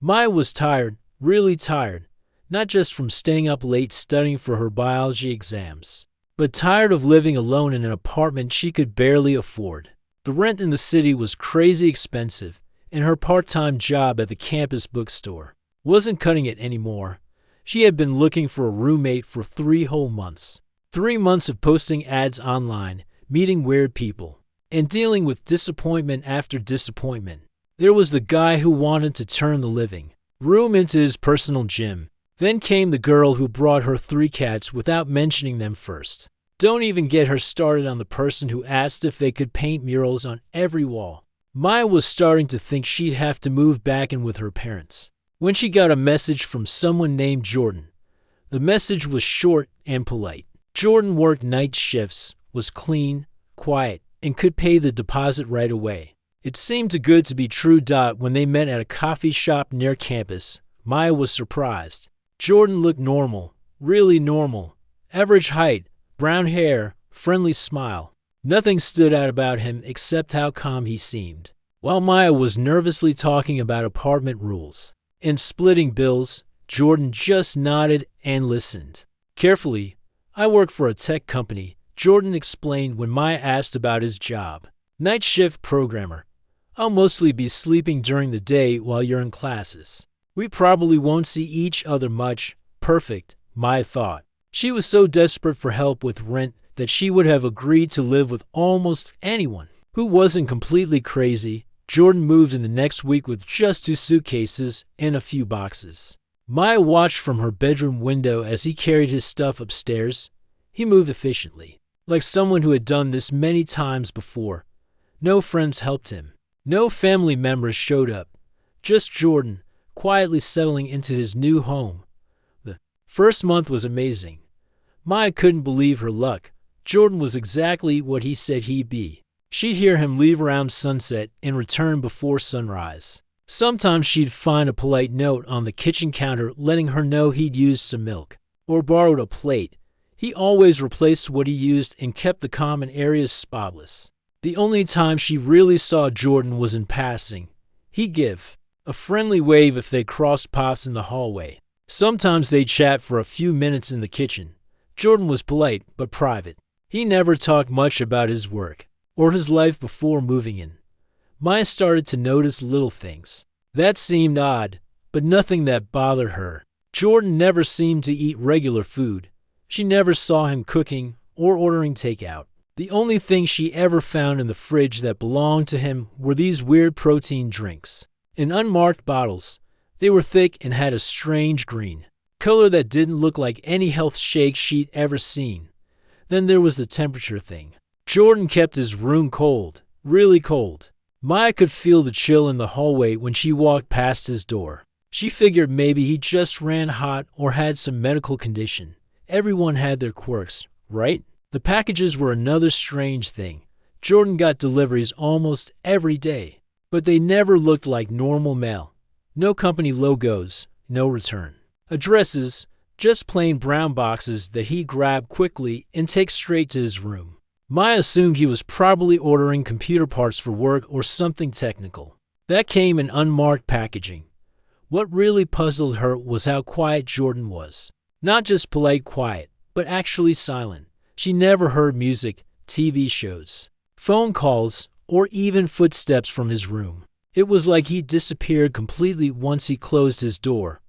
Maya was tired, really tired, not just from staying up late studying for her biology exams, but tired of living alone in an apartment she could barely afford. The rent in the city was crazy expensive, and her part-time job at the campus bookstore wasn't cutting it anymore. She had been looking for a roommate for 3 whole months. 3 months of posting ads online, meeting weird people, and dealing with disappointment after disappointment. There was the guy who wanted to turn the living room into his personal gym. Then came the girl who brought her 3 cats without mentioning them first. Don't even get her started on the person who asked if they could paint murals on every wall. Maya was starting to think she'd have to move back in with her parents when she got a message from someone named Jordan. The message was short and polite. Jordan worked night shifts, was clean, quiet, and could pay the deposit right away. It seemed too good to be true. When they met at a coffee shop near campus, Maya was surprised. Jordan looked normal, really normal. Average height, brown hair, friendly smile. Nothing stood out about him except how calm he seemed. While Maya was nervously talking about apartment rules and splitting bills, Jordan just nodded and listened. Carefully, "I work for a tech company," Jordan explained when Maya asked about his job. "Night shift programmer. I'll mostly be sleeping during the day while you're in classes. We probably won't see each other much." Perfect, Maya thought. She was so desperate for help with rent that she would have agreed to live with almost anyone who wasn't completely crazy. Jordan moved in the next week with just 2 suitcases and a few boxes. Maya watched from her bedroom window as he carried his stuff upstairs. He moved efficiently, like someone who had done this many times before. No friends helped him. No family members showed up. Just Jordan, quietly settling into his new home. The first month was amazing. Maya couldn't believe her luck. Jordan was exactly what he said he'd be. She'd hear him leave around sunset and return before sunrise. Sometimes she'd find a polite note on the kitchen counter letting her know he'd used some milk or borrowed a plate. He always replaced what he used and kept the common areas spotless. The only time she really saw Jordan was in passing. He'd give a friendly wave if they crossed paths in the hallway. Sometimes they'd chat for a few minutes in the kitchen. Jordan was polite but private. He never talked much about his work or his life before moving in. Maya started to notice little things that seemed odd, but nothing that bothered her. Jordan never seemed to eat regular food. She never saw him cooking or ordering takeout. The only thing she ever found in the fridge that belonged to him were these weird protein drinks. In unmarked bottles, they were thick and had a strange green color that didn't look like any health shake she'd ever seen. Then there was the temperature thing. Jordan kept his room cold, really cold. Maya could feel the chill in the hallway when she walked past his door. She figured maybe he just ran hot or had some medical condition. Everyone had their quirks, right? The packages were another strange thing. Jordan got deliveries almost every day, but they never looked like normal mail. No company logos, no return addresses, just plain brown boxes that he grabbed quickly and take straight to his room. Maya assumed he was probably ordering computer parts for work or something technical. That came in unmarked packaging. What really puzzled her was how quiet Jordan was. Not just polite quiet, but actually silent. She never heard music, TV shows, phone calls, or even footsteps from his room. It was like he disappeared completely once he closed his door.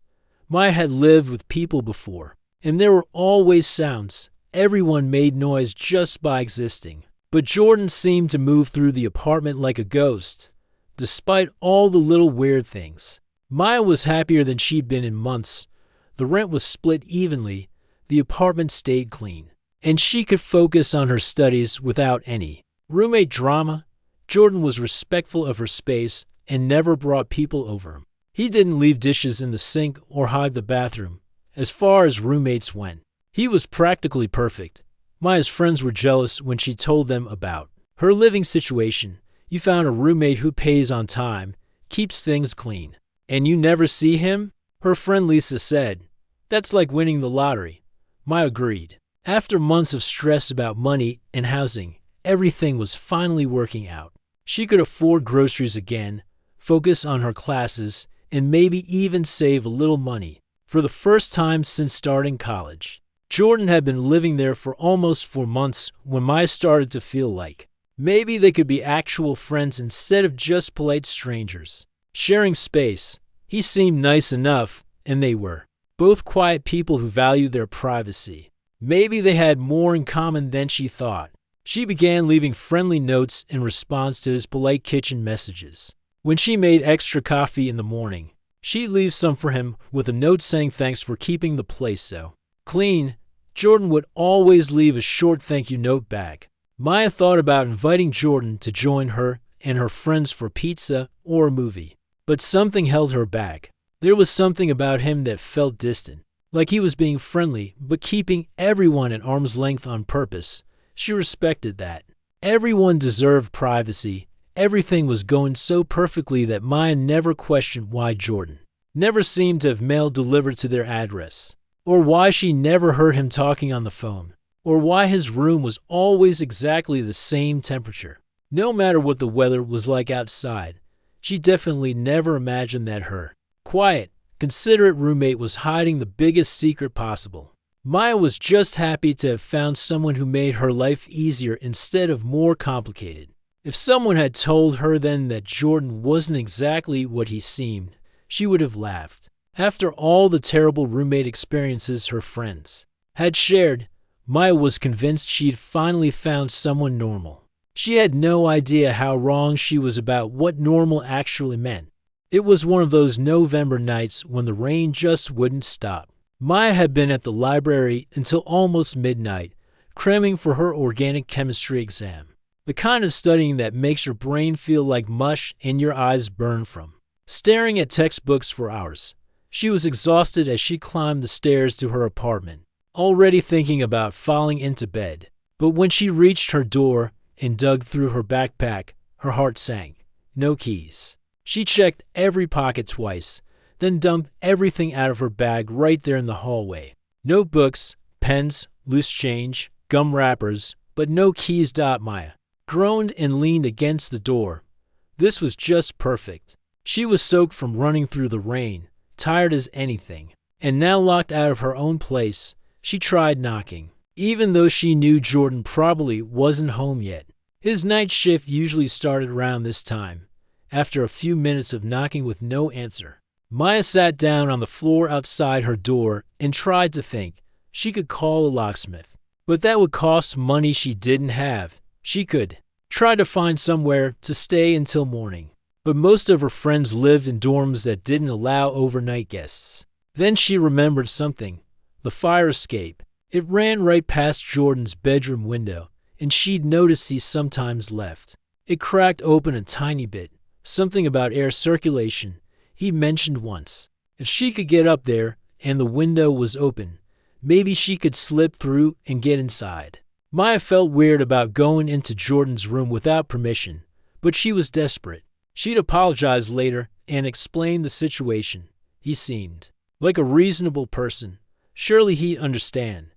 Maya had lived with people before, and there were always sounds. Everyone made noise just by existing. But Jordan seemed to move through the apartment like a ghost, despite all the little weird things. Maya was happier than she'd been in months. The rent was split evenly, the apartment stayed clean, and she could focus on her studies without any roommate drama. Jordan was respectful of her space and never brought people over. He didn't leave dishes in the sink or hog the bathroom. As far as roommates went, he was practically perfect. Maya's friends were jealous when she told them about her living situation. "You found a roommate who pays on time, keeps things clean, and you never see him?" her friend Lisa said. "That's like winning the lottery." Maya agreed. After months of stress about money and housing, everything was finally working out. She could afford groceries again, focus on her classes, and maybe even save a little money. For the first time since starting college, Jordan had been living there for almost 4 months when Maya started to feel like maybe they could be actual friends instead of just polite strangers. Sharing space, he seemed nice enough, and they were both quiet people who valued their privacy. Maybe they had more in common than she thought. She began leaving friendly notes in response to his polite kitchen messages. When she made extra coffee in the morning, she'd leave some for him with a note saying thanks for keeping the place so clean. Jordan would always leave a short thank you note back. Maya thought about inviting Jordan to join her and her friends for pizza or a movie, but something held her back. There was something about him that felt distant, like he was being friendly but keeping everyone at arm's length on purpose. She respected that. Everyone deserved privacy. Everything was going so perfectly that Maya never questioned why Jordan never seemed to have mail delivered to their address, or why she never heard him talking on the phone, or why his room was always exactly the same temperature. No matter what the weather was like outside, she definitely never imagined that her quiet, considerate roommate was hiding the biggest secret possible. Maya was just happy to have found someone who made her life easier instead of more complicated. If someone had told her then that Jordan wasn't exactly what he seemed, she would have laughed. After all the terrible roommate experiences her friends had shared, Maya was convinced she'd finally found someone normal. She had no idea how wrong she was about what normal actually meant. It was one of those November nights when the rain just wouldn't stop. Maya had been at the library until almost midnight, cramming for her organic chemistry exam. The kind of studying that makes your brain feel like mush and your eyes burn from staring at textbooks for hours. She was exhausted as she climbed the stairs to her apartment, already thinking about falling into bed. But when she reached her door and dug through her backpack, her heart sank. No keys. She checked every pocket twice, then dumped everything out of her bag right there in the hallway. Notebooks, pens, loose change, gum wrappers, but no keys. Maya groaned and leaned against the door. This was just perfect. She was soaked from running through the rain, tired as anything, and now locked out of her own place. She tried knocking, even though she knew Jordan probably wasn't home yet. His night shift usually started around this time. After a few minutes of knocking with no answer, Maya sat down on the floor outside her door and tried to think. She could call a locksmith, but that would cost money she didn't have. She could try to find somewhere to stay until morning, but most of her friends lived in dorms that didn't allow overnight guests. Then she remembered something. The fire escape. It ran right past Jordan's bedroom window, and she'd noticed he sometimes left. It cracked open a tiny bit. Something about air circulation he mentioned once. If she could get up there and the window was open, maybe she could slip through and get inside. Maya felt weird about going into Jordan's room without permission, but she was desperate. She'd apologize later and explain the situation. He seemed like a reasonable person. Surely he'd understand.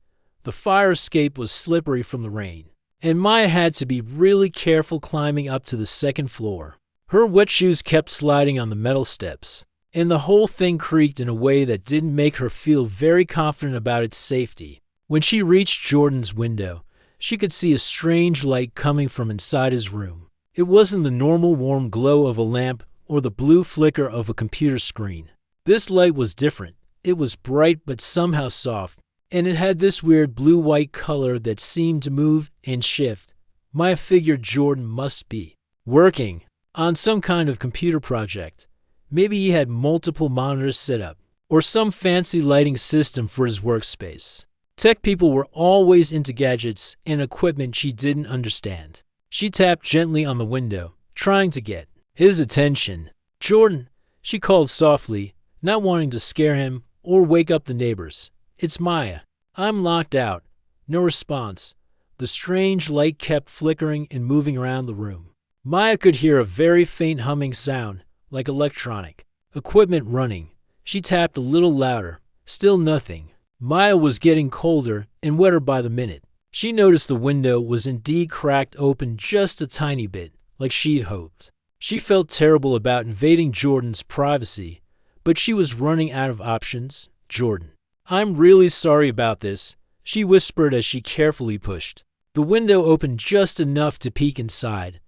The fire escape was slippery from the rain, and Maya had to be really careful climbing up to the second floor. Her wet shoes kept sliding on the metal steps, and the whole thing creaked in a way that didn't make her feel very confident about its safety. When she reached Jordan's window, she could see a strange light coming from inside his room. It wasn't the normal warm glow of a lamp or the blue flicker of a computer screen. This light was different. It was bright but somehow soft, and it had this weird blue-white color that seemed to move and shift. Maya figured Jordan must be working on some kind of computer project. Maybe he had multiple monitors set up, or some fancy lighting system for his workspace. Tech people were always into gadgets and equipment she didn't understand. She tapped gently on the window, trying to get his attention. "Jordan," she called softly, not wanting to scare him or wake up the neighbors. "It's Maya. I'm locked out." No response. The strange light kept flickering and moving around the room. Maya could hear a very faint humming sound, like electronic equipment running. She tapped a little louder. Still nothing. Maya was getting colder and wetter by the minute. She noticed the window was indeed cracked open just a tiny bit, like she'd hoped. She felt terrible about invading Jordan's privacy, but she was running out of options. Jordan. I'm really sorry about this, she whispered as she carefully pushed. The window opened just enough to peek inside.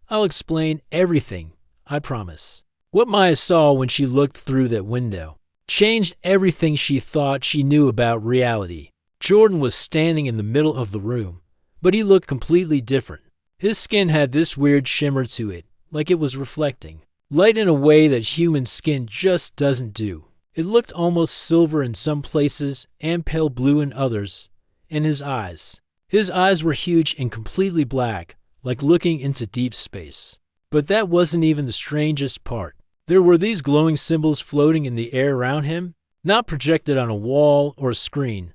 I'll explain everything, I promise. What Maya saw when she looked through that window changed everything she thought she knew about reality. Jordan was standing in the middle of the room, but he looked completely different. His skin had this weird shimmer to it, like it was reflecting light in a way that human skin just doesn't do. It looked almost silver in some places and pale blue in others. And his eyes were huge and completely black, like looking into deep space. But that wasn't even the strangest part. There were these glowing symbols floating in the air around him, not projected on a wall or a screen,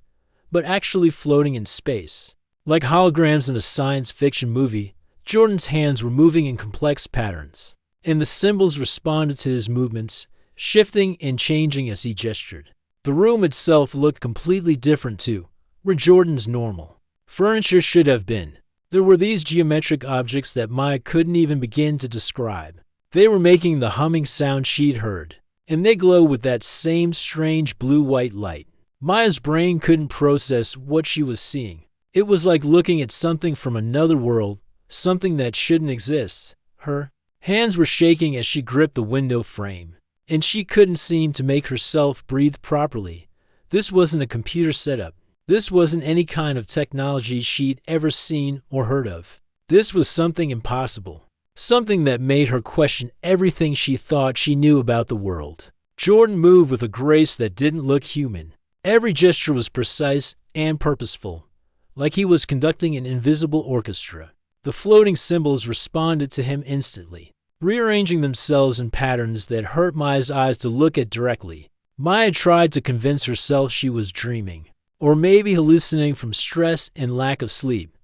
but actually floating in space. Like holograms in a science fiction movie, Jordan's hands were moving in complex patterns, and the symbols responded to his movements, shifting and changing as he gestured. The room itself looked completely different too, where Jordan's normal furniture should have been. There were these geometric objects that Maya couldn't even begin to describe. They were making the humming sound she'd heard, and they glowed with that same strange blue-white light. Maya's brain couldn't process what she was seeing. It was like looking at something from another world, something that shouldn't exist. Her hands were shaking as she gripped the window frame, and she couldn't seem to make herself breathe properly. This wasn't a computer setup. This wasn't any kind of technology she'd ever seen or heard of. This was something impossible. Something that made her question everything she thought she knew about the world. Jordan moved with a grace that didn't look human. Every gesture was precise and purposeful, like he was conducting an invisible orchestra. The floating symbols responded to him instantly, rearranging themselves in patterns that hurt Maya's eyes to look at directly. Maya tried to convince herself she was dreaming, or maybe hallucinating from stress and lack of sleep.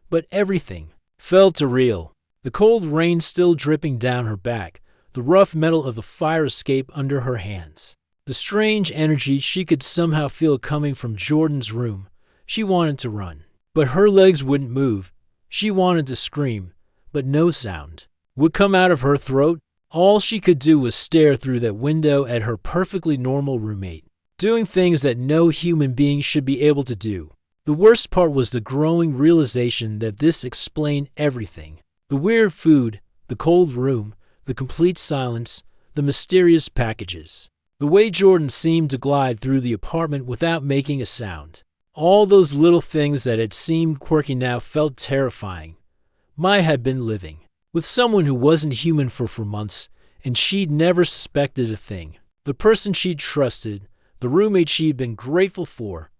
But everything felt too real. The cold rain still dripping down her back, the rough metal of the fire escape under her hands. The strange energy she could somehow feel coming from Jordan's room. She wanted to run, but her legs wouldn't move. She wanted to scream, but no sound would come out of her throat. All she could do was stare through that window at her perfectly normal roommate, doing things that no human being should be able to do. The worst part was the growing realization that this explained everything. The weird food, the cold room, the complete silence, the mysterious packages. The way Jordan seemed to glide through the apartment without making a sound. All those little things that had seemed quirky now felt terrifying. Maya had been living with someone who wasn't human for months, and she'd never suspected a thing. The person she'd trusted, the roommate she'd been grateful for,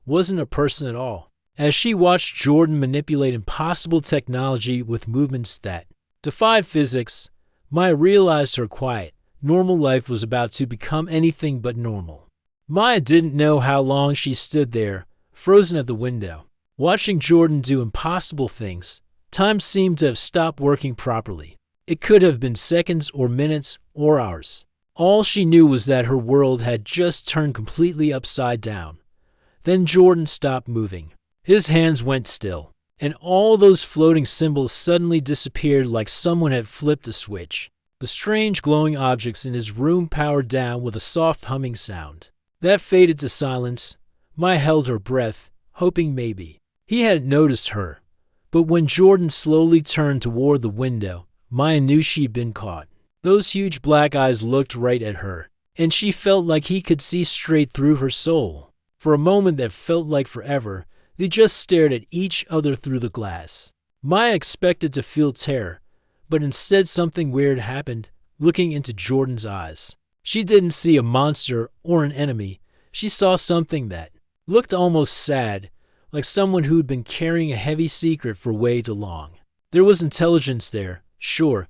wasn't a person at all. As she watched Jordan manipulate impossible technology with movements that defied physics, Maya realized her quiet, normal life was about to become anything but normal. Maya didn't know how long she stood there, frozen at the window, watching Jordan do impossible things. Time seemed to have stopped working properly. It could have been seconds or minutes or hours. All she knew was that her world had just turned completely upside down. Then Jordan stopped moving. His hands went still, and all those floating symbols suddenly disappeared like someone had flipped a switch. The strange glowing objects in his room powered down with a soft humming sound. That faded to silence. Maya held her breath, hoping maybe he hadn't noticed her. But when Jordan slowly turned toward the window, Maya knew she'd been caught. Those huge black eyes looked right at her, and she felt like he could see straight through her soul. For a moment that felt like forever, they just stared at each other through the glass. Maya expected to feel terror, but instead something weird happened. Looking into Jordan's eyes, she didn't see a monster or an enemy. She saw something that looked almost sad, like someone who'd been carrying a heavy secret for way too long. There was intelligence there, sure,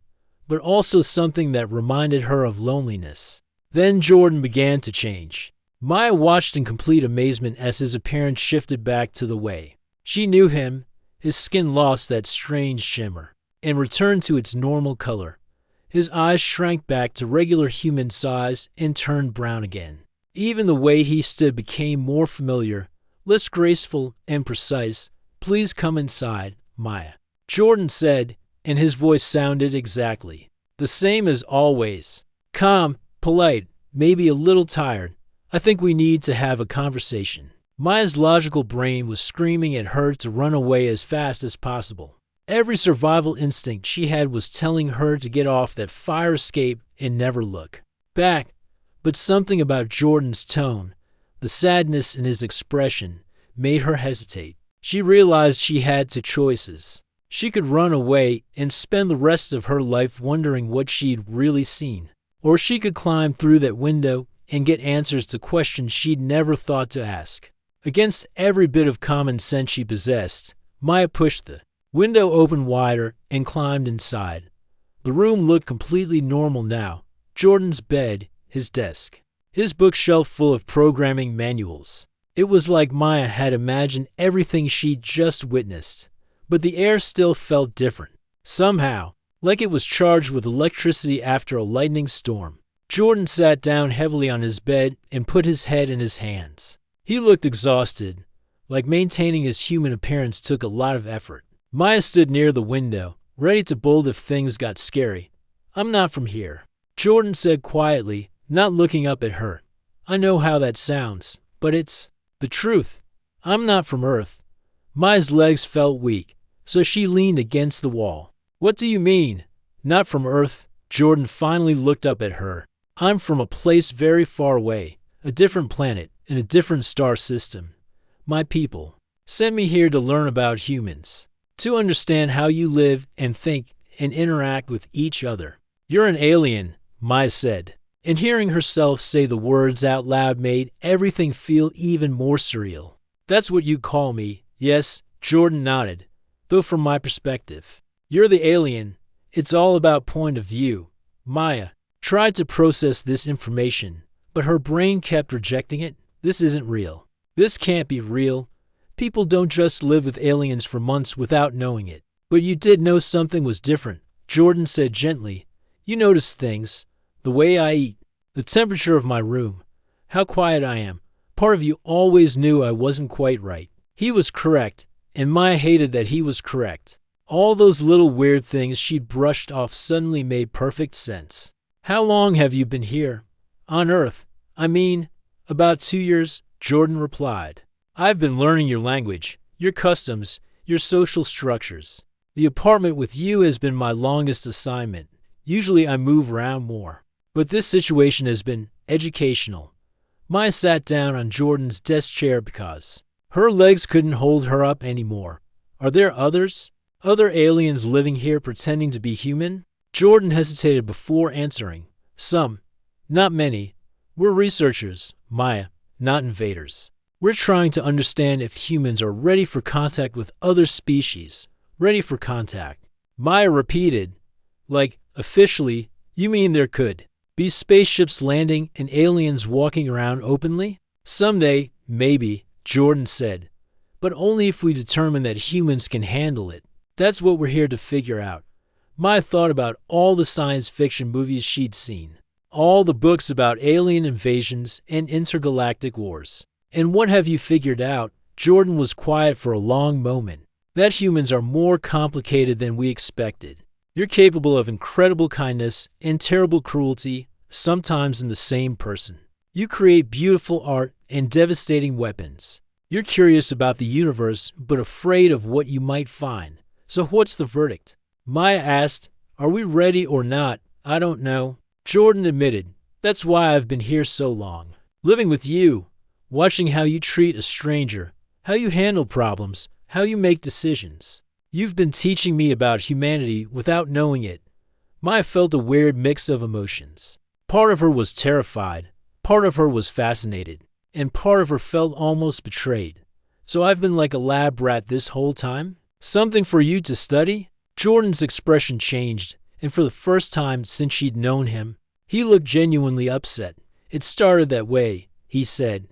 but also something that reminded her of loneliness. Then Jordan began to change. Maya watched in complete amazement as his appearance shifted back to the way she knew him. His skin lost that strange shimmer and returned to its normal color. His eyes shrank back to regular human size and turned brown again. Even the way he stood became more familiar, less graceful and precise. "Please come inside, Maya," Jordan said, and his voice sounded exactly the same as always. Calm, polite, maybe a little tired. I think we need to have a conversation." Maya's logical brain was screaming at her to run away as fast as possible. Every survival instinct she had was telling her to get off that fire escape and never look back. But something about Jordan's tone, the sadness in his expression, made her hesitate. She realized she had two choices. She could run away and spend the rest of her life wondering what she'd really seen, or she could climb through that window and get answers to questions she'd never thought to ask. Against every bit of common sense she possessed, Maya pushed the window open wider and climbed inside. The room looked completely normal now. Jordan's bed, his desk, his bookshelf full of programming manuals. It was like Maya had imagined everything she'd just witnessed. But the air still felt different. Somehow, like it was charged with electricity after a lightning storm. Jordan sat down heavily on his bed and put his head in his hands. He looked exhausted, like maintaining his human appearance took a lot of effort. Maya stood near the window, ready to bolt if things got scary. "I'm not from here," Jordan said quietly, not looking up at her. "I know how that sounds, but it's the truth. I'm not from Earth." Maya's legs felt weak, so she leaned against the wall. "What do you mean, not from Earth?" Jordan finally looked up at her. "I'm from a place very far away, a different planet, in a different star system. My people sent me here to learn about humans, to understand how you live and think and interact with each other." "You're an alien," Maya said. And hearing herself say the words out loud made everything feel even more surreal. "That's what you call me, yes," Jordan nodded, "though from my perspective. You're the alien. It's all about point of view." Maya tried to process this information, but her brain kept rejecting it. "This isn't real. This can't be real. People don't just live with aliens for months without knowing it." "But you did know something was different," Jordan said gently. "You noticed things. The way I eat, the temperature of my room, how quiet I am. Part of you always knew I wasn't quite right." He was correct, and Maya hated that he was correct. All those little weird things she'd brushed off suddenly made perfect sense. "How long have you been here?" "On Earth. I mean, about 2 years," Jordan replied. "I've been learning your language, your customs, your social structures. The apartment with you has been my longest assignment. Usually I move around more. But this situation has been educational." Maya sat down on Jordan's desk chair because her legs couldn't hold her up anymore. "Are there others? Other aliens living here pretending to be human?" Jordan hesitated before answering. "Some. Not many. We're researchers, Maya, not invaders. We're trying to understand if humans are ready for contact with other species. Ready for contact." Maya repeated, "Like, officially, you mean there could be spaceships landing and aliens walking around openly?" "Someday, maybe," Jordan said. "But only if we determine that humans can handle it. That's what we're here to figure out." Maya thought about all the science fiction movies she'd seen, all the books about alien invasions and intergalactic wars. "And what have you figured out?" Jordan was quiet for a long moment. "That humans are more complicated than we expected. You're capable of incredible kindness and terrible cruelty, sometimes in the same person. You create beautiful art and devastating weapons. You're curious about the universe, but afraid of what you might find. So what's the verdict?" Maya asked. "Are we ready or not? I don't know." Jordan admitted, "That's why I've been here so long. Living with you, watching how you treat a stranger, how you handle problems, how you make decisions. You've been teaching me about humanity without knowing it." Maya felt a weird mix of emotions. Part of her was terrified, part of her was fascinated, and part of her felt almost betrayed. "So I've been like a lab rat this whole time? Something for you to study?" Jordan's expression changed, and for the first time since she'd known him, he looked genuinely upset. "It started that way," he said,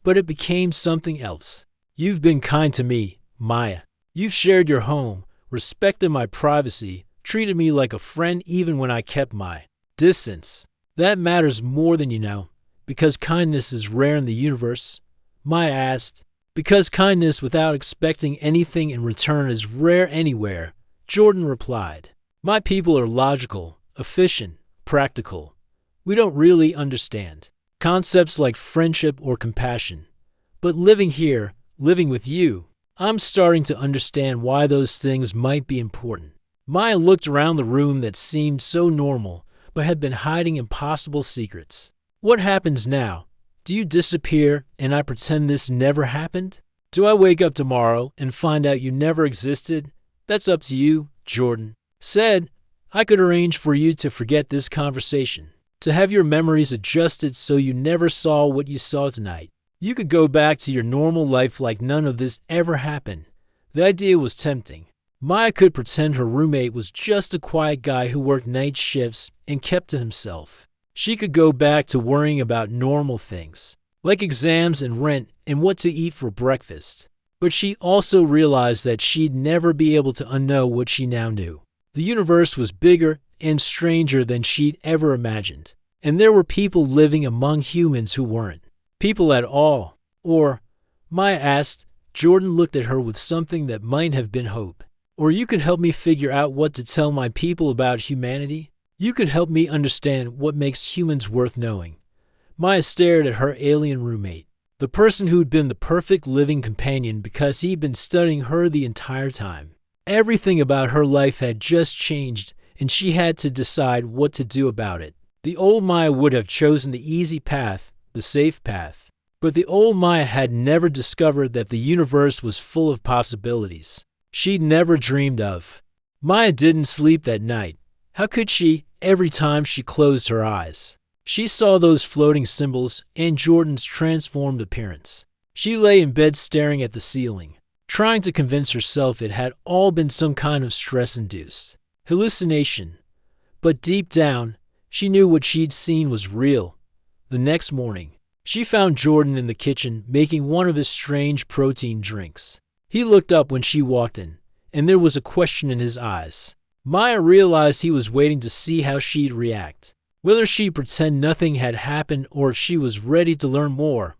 "but it became something else. You've been kind to me, Maya. You've shared your home, respected my privacy, treated me like a friend even when I kept my distance. That matters more than you know, because kindness is rare in the universe." Maya asked. "Because kindness without expecting anything in return is rare anywhere," Jordan replied. "My people are logical, efficient, practical. we don't really understand. Concepts like friendship or compassion. But living here, living with you, I'm starting to understand why those things might be important. Maya looked around the room that seemed so normal, but had been hiding impossible secrets. What happens now? Do you disappear and I pretend this never happened? Do I wake up tomorrow and find out you never existed? That's up to you, Jordan said. I could arrange for you to forget this conversation, to have your memories adjusted so you never saw what you saw tonight. You could go back to your normal life like none of this ever happened. The idea was tempting. Maya could pretend her roommate was just a quiet guy who worked night shifts and kept to himself. She could go back to worrying about normal things, like exams and rent and what to eat for breakfast. But she also realized that she'd never be able to unknow what she now knew. The universe was bigger and stranger than she'd ever imagined, and there were people living among humans who weren't people at all. Or, Maya asked. Jordan looked at her with something that might have been hope. Or you could help me figure out what to tell my people about humanity. You could help me understand what makes humans worth knowing. Maya stared at her alien roommate, the person who'd been the perfect living companion because he'd been studying her the entire time. Everything about her life had just changed, and she had to decide what to do about it. The old Maya would have chosen the easy path, the safe path. But the old Maya had never discovered that the universe was full of possibilities she'd never dreamed of. Maya didn't sleep that night. How could she, every time she closed her eyes? She saw those floating symbols and Jordan's transformed appearance. She lay in bed staring at the ceiling, trying to convince herself it had all been some kind of stress-induced hallucination. But deep down, she knew what she'd seen was real. The next morning, she found Jordan in the kitchen making one of his strange protein drinks. He looked up when she walked in, and there was a question in his eyes. Maya realized he was waiting to see how she'd react, whether she'd pretend nothing had happened or if she was ready to learn more.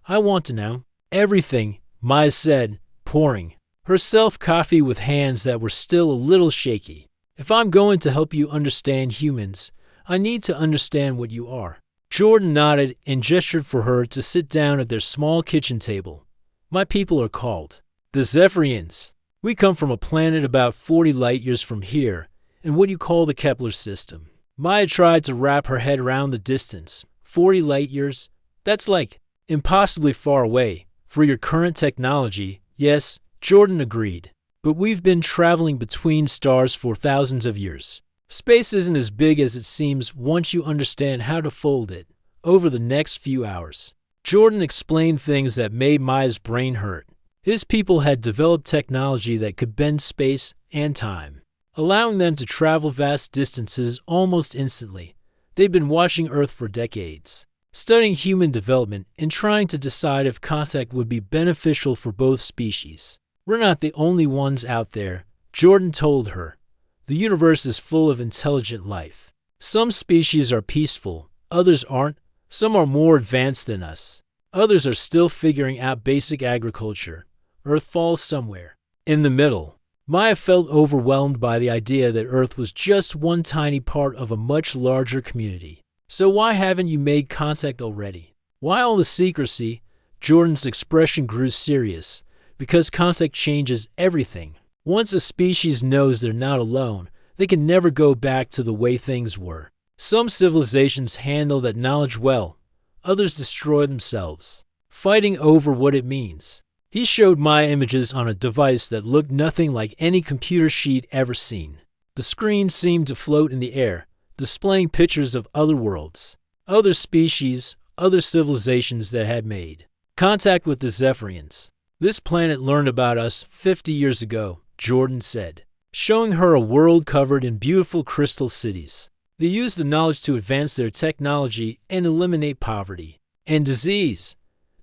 I want to know everything, Maya said, pouring herself coffee with hands that were still a little shaky. If I'm going to help you understand humans, I need to understand what you are. Jordan nodded and gestured for her to sit down at their small kitchen table. My people are called the Zephyrians. We come from a planet about 40 light years from here, in what you call the Kepler system. Maya tried to wrap her head around the distance. 40 light years? That's like impossibly far away. For your current technology, yes, Jordan agreed. But we've been traveling between stars for thousands of years. Space isn't as big as it seems once you understand how to fold it. Over the next few hours, Jordan explained things that made Maya's brain hurt. His people had developed technology that could bend space and time, allowing them to travel vast distances almost instantly. They'd been watching Earth for decades, studying human development and trying to decide if contact would be beneficial for both species. We're not the only ones out there, Jordan told her. The universe is full of intelligent life. Some species are peaceful, others aren't. Some are more advanced than us. Others are still figuring out basic agriculture. Earth falls somewhere in the middle. Maya felt overwhelmed by the idea that Earth was just one tiny part of a much larger community. So why haven't you made contact already? Why all the secrecy? Jordan's expression grew serious. Because contact changes everything. Once a species knows they're not alone, they can never go back to the way things were. Some civilizations handle that knowledge well. Others destroy themselves, fighting over what it means. He showed Maya images on a device that looked nothing like any computer she'd ever seen. The screen seemed to float in the air, displaying pictures of other worlds, other species, other civilizations that had made contact with the Zephyrians. This planet learned about us 50 years ago, Jordan said, showing her a world covered in beautiful crystal cities. They used the knowledge to advance their technology and eliminate poverty and disease.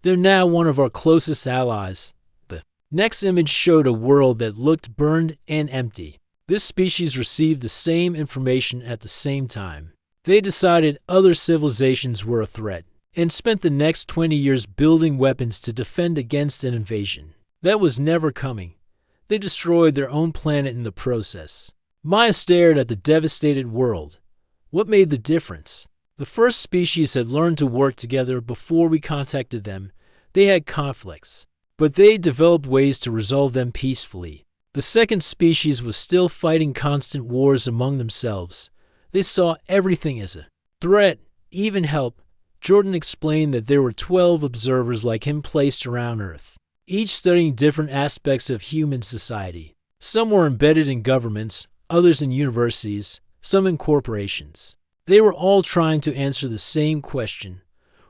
They're now one of our closest allies. The next image showed a world that looked burned and empty. This species received the same information at the same time. They decided other civilizations were a threat and spent the next 20 years building weapons to defend against an invasion that was never coming. They destroyed their own planet in the process. Maya stared at the devastated world. What made the difference? The first species had learned to work together before we contacted them. They had conflicts, but they developed ways to resolve them peacefully. The second species was still fighting constant wars among themselves. They saw everything as a threat, even help. Jordan explained that there were 12 observers like him placed around Earth, each studying different aspects of human society. Some were embedded in governments, others in universities, some in corporations. They were all trying to answer the same question.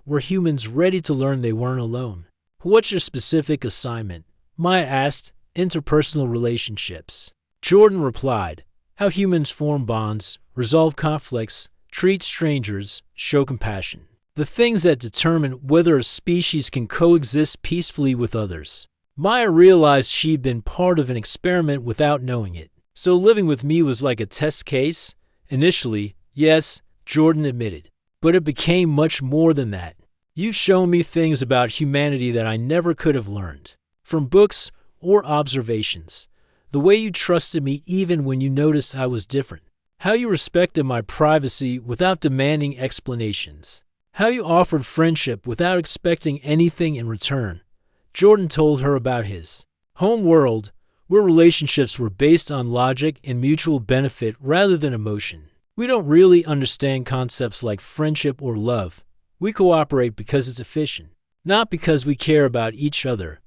Were humans ready to learn they weren't alone? What's your specific assignment? Maya asked. Interpersonal relationships. Jordan replied, how humans form bonds, resolve conflicts, treat strangers, show compassion. The things that determine whether a species can coexist peacefully with others. Maya realized she'd been part of an experiment without knowing it. So living with me was like a test case? Initially, yes, Jordan admitted. But it became much more than that. You've shown me things about humanity that I never could have learned. From books or observations. The way you trusted me even when you noticed I was different. How you respected my privacy without demanding explanations. How you offered friendship without expecting anything in return. Jordan told her about his home world, where relationships were based on logic and mutual benefit rather than emotion. We don't really understand concepts like friendship or love. We cooperate because it's efficient, not because we care about each other.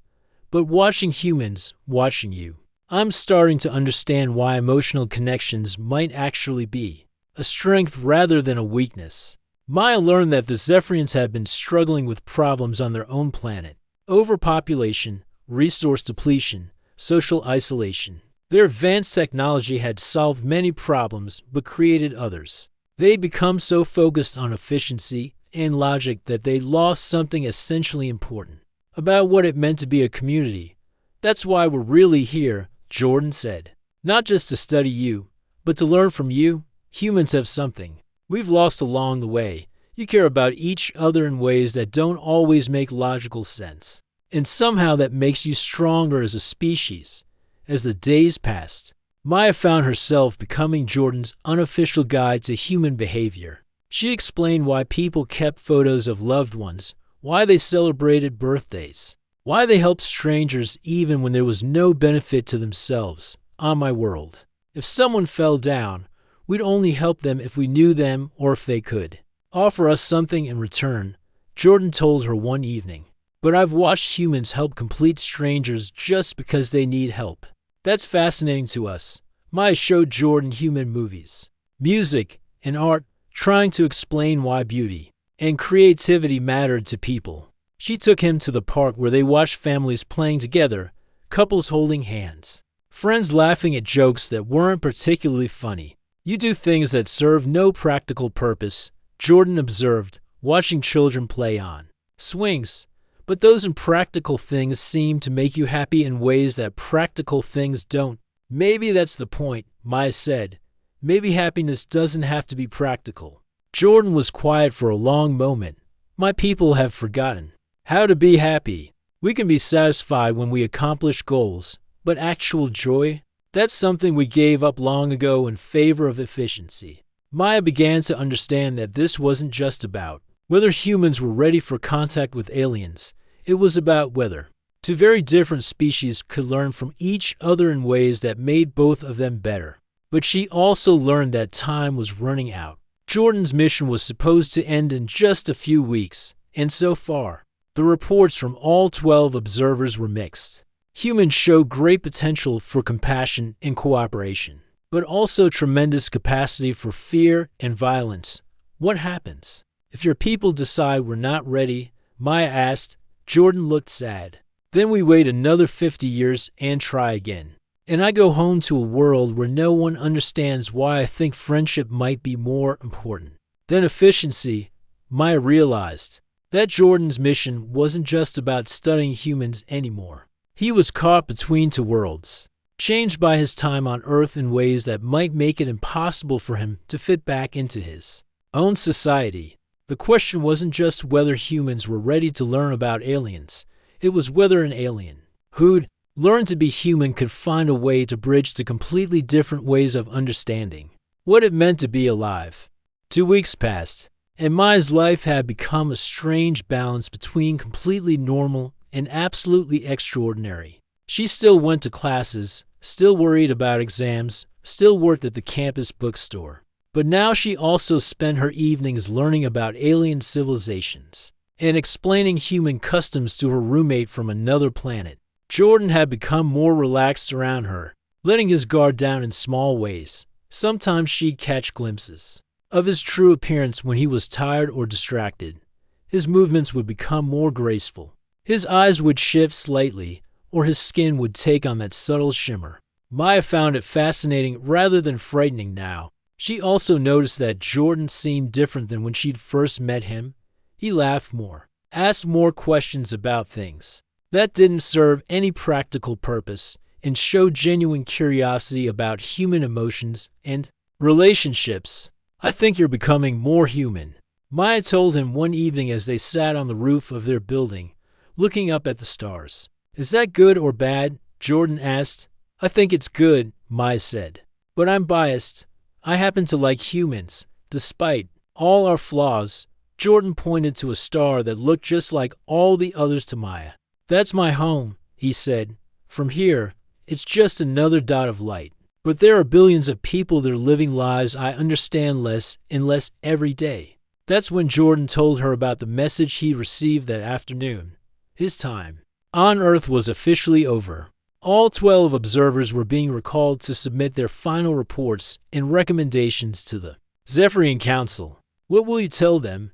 But watching humans, watching you, I'm starting to understand why emotional connections might actually be a strength rather than a weakness. Maya learned that the Zephyrians had been struggling with problems on their own planet. Overpopulation, resource depletion, social isolation. Their advanced technology had solved many problems but created others. They'd become so focused on efficiency and logic that they lost something essentially important about what it meant to be a community. That's why we're really here, Jordan said. Not just to study you, but to learn from you. Humans have something we've lost along the way. You care about each other in ways that don't always make logical sense. And somehow that makes you stronger as a species. As the days passed, Maya found herself becoming Jordan's unofficial guide to human behavior. She explained why people kept photos of loved ones, why they celebrated birthdays, why they helped strangers even when there was no benefit to themselves. On my world, if someone fell down, we'd only help them if we knew them or if they could offer us something in return, Jordan told her one evening. But I've watched humans help complete strangers just because they need help. That's fascinating to us. Maya showed Jordan human movies, music, and art, trying to explain why beauty and creativity mattered to people. She took him to the park where they watched families playing together, couples holding hands, friends laughing at jokes that weren't particularly funny. You do things that serve no practical purpose, Jordan observed, watching children play on swings. But those impractical things seem to make you happy in ways that practical things don't. Maybe that's the point, Maya said. Maybe happiness doesn't have to be practical. Jordan was quiet for a long moment. My people have forgotten how to be happy. We can be satisfied when we accomplish goals, but actual joy? That's something we gave up long ago in favor of efficiency. Maya began to understand that this wasn't just about whether humans were ready for contact with aliens. It was about whether two very different species could learn from each other in ways that made both of them better. But she also learned that time was running out. Jordan's mission was supposed to end in just a few weeks, and so far, the reports from all 12 observers were mixed. Humans show great potential for compassion and cooperation, but also tremendous capacity for fear and violence. What happens if your people decide we're not ready? Maya asked. Jordan looked sad. Then we wait another 50 years and try again. And I go home to a world where no one understands why I think friendship might be more important than efficiency. Maya realized that Jordan's mission wasn't just about studying humans anymore. He was caught between two worlds, changed by his time on Earth in ways that might make it impossible for him to fit back into his own society. The question wasn't just whether humans were ready to learn about aliens. It was whether an alien who'd learned to be human could find a way to bridge to completely different ways of understanding what it meant to be alive. 2 weeks passed, and Maya's life had become a strange balance between completely normal and absolutely extraordinary. She still went to classes, still worried about exams, still worked at the campus bookstore. But now she also spent her evenings learning about alien civilizations and explaining human customs to her roommate from another planet. Jordan had become more relaxed around her, letting his guard down in small ways. Sometimes she'd catch glimpses of his true appearance when he was tired or distracted. His movements would become more graceful. His eyes would shift slightly, or his skin would take on that subtle shimmer. Maya found it fascinating rather than frightening now. She also noticed that Jordan seemed different than when she'd first met him. He laughed more, asked more questions about things that didn't serve any practical purpose, and showed genuine curiosity about human emotions and relationships. "I think you're becoming more human," Maya told him one evening as they sat on the roof of their building, looking up at the stars. "Is that good or bad?" Jordan asked. "I think it's good," Maya said. "But I'm biased. I happen to like humans, despite all our flaws." Jordan pointed to a star that looked just like all the others to Maya. "That's my home," he said. "From here, it's just another dot of light. But there are billions of people that are living lives I understand less and less every day." That's when Jordan told her about the message he received that afternoon. His time on Earth was officially over. All 12 observers were being recalled to submit their final reports and recommendations to the Zephyrian Council. "What will you tell them?"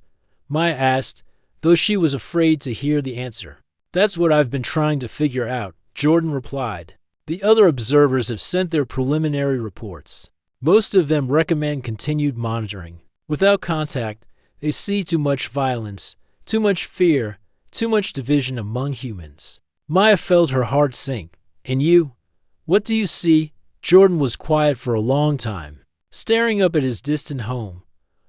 Maya asked, though she was afraid to hear the answer. "That's what I've been trying to figure out," Jordan replied. "The other observers have sent their preliminary reports. Most of them recommend continued monitoring. Without contact, they see too much violence, too much fear, too much division among humans." Maya felt her heart sink. "And you? What do you see?" Jordan was quiet for a long time, staring up at his distant home.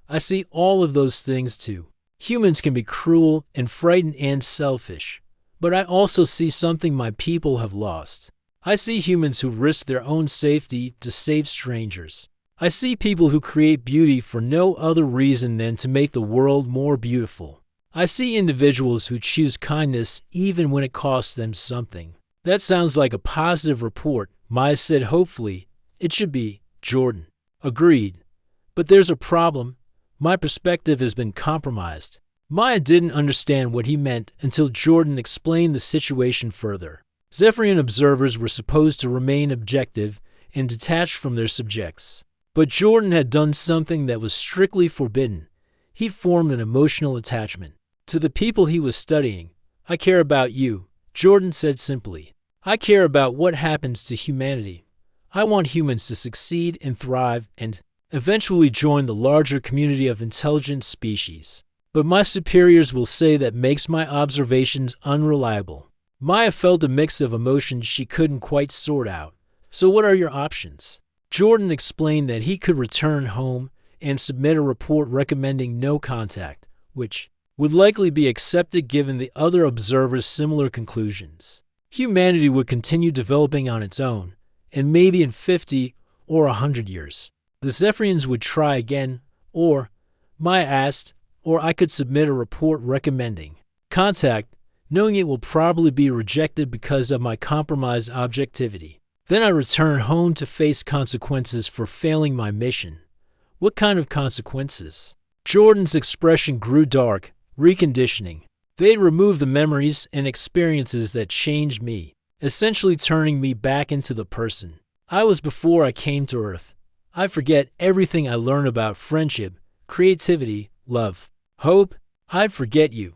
"I see all of those things too. Humans can be cruel and frightened and selfish. But I also see something my people have lost. I see humans who risk their own safety to save strangers. I see people who create beauty for no other reason than to make the world more beautiful. I see individuals who choose kindness even when it costs them something." "That sounds like a positive report," Maya said hopefully. "It should be," Jordan agreed. "But there's a problem. My perspective has been compromised." Maya didn't understand what he meant until Jordan explained the situation further. Zephyrian observers were supposed to remain objective and detached from their subjects. But Jordan had done something that was strictly forbidden. He formed an emotional attachment to the people he was studying. "I care about you," Jordan said simply. "I care about what happens to humanity. I want humans to succeed and thrive and eventually join the larger community of intelligent species. But my superiors will say that makes my observations unreliable." Maya felt a mix of emotions she couldn't quite sort out. "So what are your options?" Jordan explained that he could return home and submit a report recommending no contact, which would likely be accepted given the other observers' similar conclusions. Humanity would continue developing on its own, and maybe in 50 or 100 years, the Zephyrians would try again, or, Maya asked, or I could submit a report recommending contact, knowing it will probably be rejected because of my compromised objectivity. Then I return home to face consequences for failing my mission. "What kind of consequences?" Jordan's expression grew dark. "Reconditioning. They'd remove the memories and experiences that changed me, essentially turning me back into the person I was before I came to Earth. I forget everything I learned about friendship, creativity, love, hope. I'd forget you."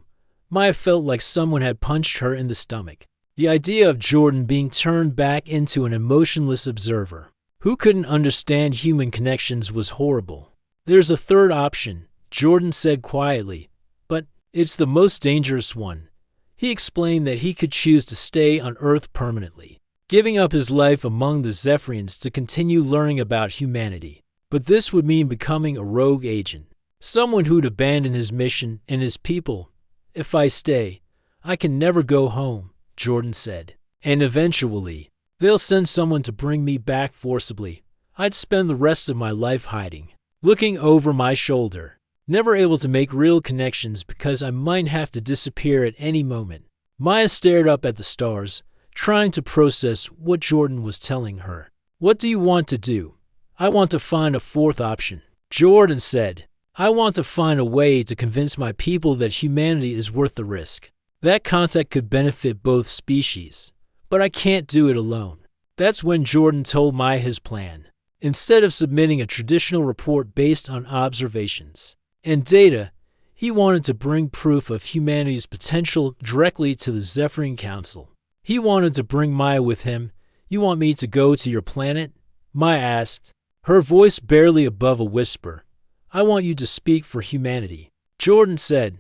Maya felt like someone had punched her in the stomach. The idea of Jordan being turned back into an emotionless observer who couldn't understand human connections was horrible. "There's a third option," Jordan said quietly, "but it's the most dangerous one." He explained that he could choose to stay on Earth permanently, giving up his life among the Zephyrians to continue learning about humanity. But this would mean becoming a rogue agent, someone who'd abandon his mission and his people. "If I stay, I can never go home," Jordan said. "And eventually, they'll send someone to bring me back forcibly. I'd spend the rest of my life hiding, looking over my shoulder, never able to make real connections because I might have to disappear at any moment. Maya stared up at the stars, trying to process what Jordan was telling her. What do you want to do? I want to find a fourth option. Jordan said, I want to find a way to convince my people that humanity is worth the risk. That contact could benefit both species, but I can't do it alone. That's when Jordan told Maya his plan. Instead of submitting a traditional report based on observations and data, he wanted to bring proof of humanity's potential directly to the Zephyrian Council. He wanted to bring Maya with him. You want me to go to your planet? Maya asked, her voice barely above a whisper. I want you to speak for humanity. Jordan said,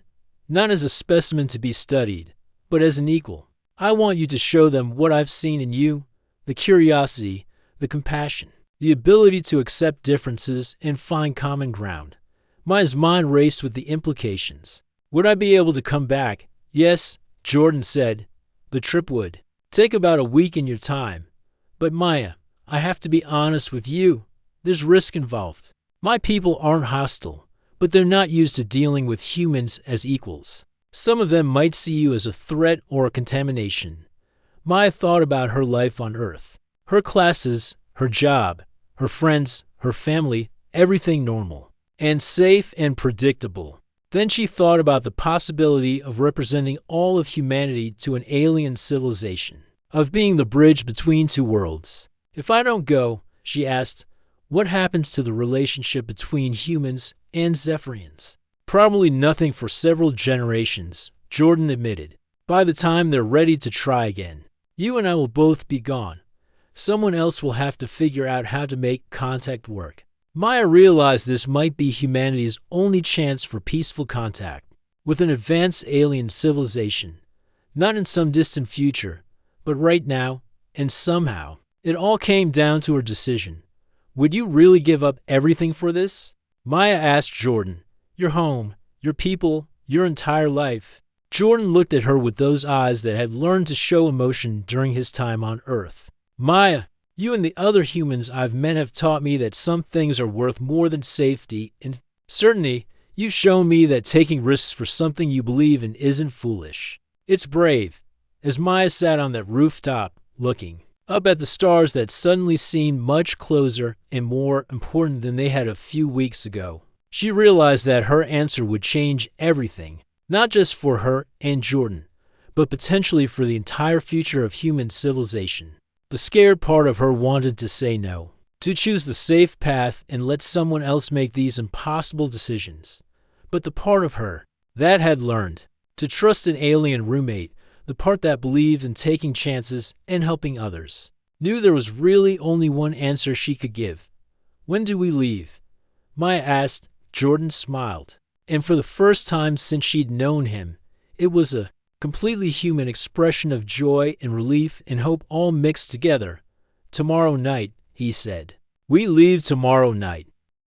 not as a specimen to be studied, but as an equal. I want you to show them what I've seen in you, the curiosity, the compassion, the ability to accept differences and find common ground. Maya's mind raced with the implications. Would I be able to come back? Yes, Jordan said. The trip would take about a week in your time. But Maya, I have to be honest with you. There's risk involved. My people aren't hostile, but they're not used to dealing with humans as equals. Some of them might see you as a threat or a contamination. Maya thought about her life on Earth. Her classes, her job, her friends, her family, everything normal and safe and predictable. Then she thought about the possibility of representing all of humanity to an alien civilization, of being the bridge between two worlds. If I don't go, she asked, what happens to the relationship between humans and Zephyrians? Probably nothing for several generations, Jordan admitted. By the time they're ready to try again, you and I will both be gone. Someone else will have to figure out how to make contact work. Maya realized this might be humanity's only chance for peaceful contact with an advanced alien civilization, not in some distant future, but right now, and somehow. It all came down to her decision. Would you really give up everything for this? Maya asked Jordan. Your home, your people, your entire life. Jordan looked at her with those eyes that had learned to show emotion during his time on Earth. Maya, you and the other humans I've met have taught me that some things are worth more than safety, and certainly, you've shown me that taking risks for something you believe in isn't foolish. It's brave. As Maya sat on that rooftop, looking up at the stars that suddenly seemed much closer and more important than they had a few weeks ago, she realized that her answer would change everything, not just for her and Jordan, but potentially for the entire future of human civilization. The scared part of her wanted to say no, to choose the safe path and let someone else make these impossible decisions. But the part of her that had learned to trust an alien roommate, the part that believed in taking chances and helping others, knew there was really only one answer she could give. When do we leave? Maya asked. Jordan smiled. And for the first time since she'd known him, it was a completely human expression of joy and relief and hope all mixed together. Tomorrow night, he said. We leave tomorrow night.